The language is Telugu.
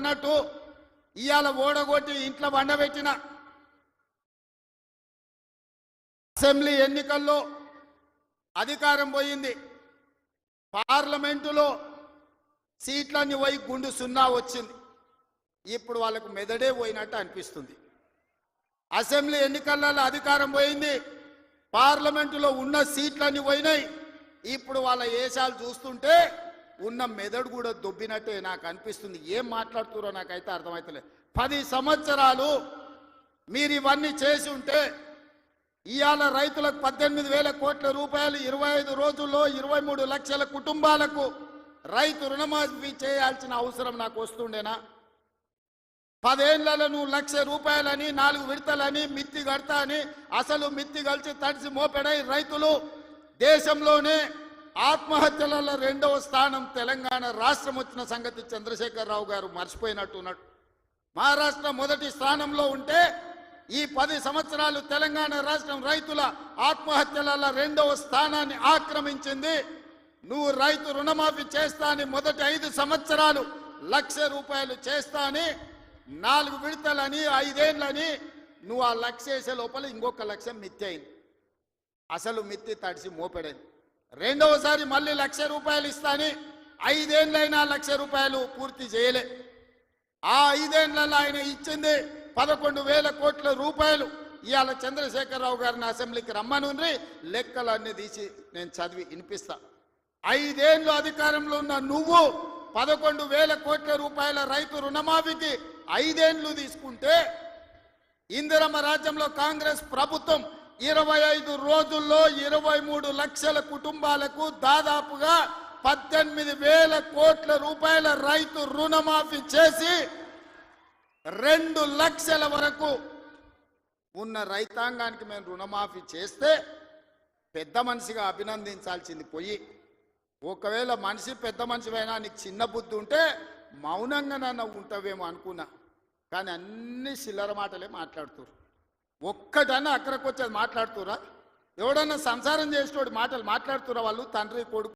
అన్నట్టు ఇవాళ ఓడగొట్టి ఇంట్లో వండబెట్టిన అసెంబ్లీ ఎన్నికల్లో అధికారం పోయింది, పార్లమెంటులో సీట్లన్నీ పోయి గుండు సున్నా వచ్చింది. ఇప్పుడు వాళ్ళకు మెదడే పోయినట్టు అనిపిస్తుంది. అసెంబ్లీ ఎన్నికలలో అధికారం పోయింది, పార్లమెంటులో ఉన్న సీట్లన్నీ పోయినాయి. ఇప్పుడు వాళ్ళ ఏషాలు చూస్తుంటే ఉన్న మెదడు కూడా దొబ్బినట్టే నాకు అనిపిస్తుంది. ఏం మాట్లాడుతున్నారో నాకైతే అర్థమవుతలేదు. 10 సంవత్సరాలు మీరు ఇవన్నీ చేసి ఉంటే ఇవాళ రైతులకు 18,000 కోట్ల రూపాయలు 25 రోజుల్లో 23 లక్షల కుటుంబాలకు రైతు రుణమాఫీ చేయాల్సిన అవసరం నాకు వస్తుండేనా? 10 ఏళ్లలో నువ్వు 1,00,000 రూపాయలని 4 విడతలని మిత్తి కడతా అని అసలు మిత్తి కలిసి తడిసి మోపెడై రైతులు దేశంలోనే ఆత్మహత్యలలో 2వ స్థానం తెలంగాణ రాష్ట్రం వచ్చిన సంగతి చంద్రశేఖరరావు గారు మర్చిపోయినట్టున్నాడు. మహారాష్ట్ర మొదటి స్థానంలో ఉంటే ఈ 10 సంవత్సరాలు తెలంగాణ రాష్ట్రం రైతుల ఆత్మహత్యలలో 2వ స్థానాన్ని ఆక్రమించింది. నువ్వు రైతు రుణమాఫీ చేస్తా అని మొదటి 5 సంవత్సరాలు 1,00,000 రూపాయలు చేస్తా అని 4 విడతలని 5 ఏళ్ళని నువ్వు ఆ 1,00,000 వేసే లోపల ఇంకొక 1,00,000 మిత్తి అయింది. అసలు మిత్తి తడిసి మోపెడైంది. రెండవసారి మళ్ళీ 1,00,000 రూపాయలు ఇస్తాని 5 ఏళ్ళైనా 1,00,000 రూపాయలు పూర్తి చేయలే. ఆ 5 ఏళ్లలో ఆయన ఇచ్చింది 11,000 కోట్ల రూపాయలు. ఇవాళ చంద్రశేఖరరావు గారిని అసెంబ్లీకి రమ్మనుండ్రి, లెక్కలన్నీ తీసి నేను చదివి వినిపిస్తా. 5 ఏళ్ళు అధికారంలో ఉన్న నువ్వు 11,000 కోట్ల రూపాయల రైతు రుణమాఫీకి 5 ఏళ్ళు తీసుకుంటే, ఇందిరమ్మ రాజ్యంలో కాంగ్రెస్ ప్రభుత్వం 25 రోజుల్లో 23 లక్షల కుటుంబాలకు దాదాపుగా 18,000 కోట్ల రూపాయల రైతు రుణమాఫీ చేసి 2 లక్షల వరకు ఉన్న రైతాంగానికి మేము రుణమాఫీ చేస్తే పెద్ద మనిషిగా అభినందించాల్సింది పోయి, ఒకవేళ మనిషి పెద్ద మనిషివైనా నీకు చిన్న బుద్ధి ఉంటే మౌనంగా నన్ను ఉంటావేమో అనుకున్నా. కానీ అన్ని చిల్లర మాటలే మాట్లాడుతురు. ఒక్కటన్నా అక్కడికి వచ్చేది మాట్లాడుతురా? ఎవడన్నా సంసారం చేసేటోడు మాటలు మాట్లాడుతురా? వాళ్ళు తండ్రి కొడుకు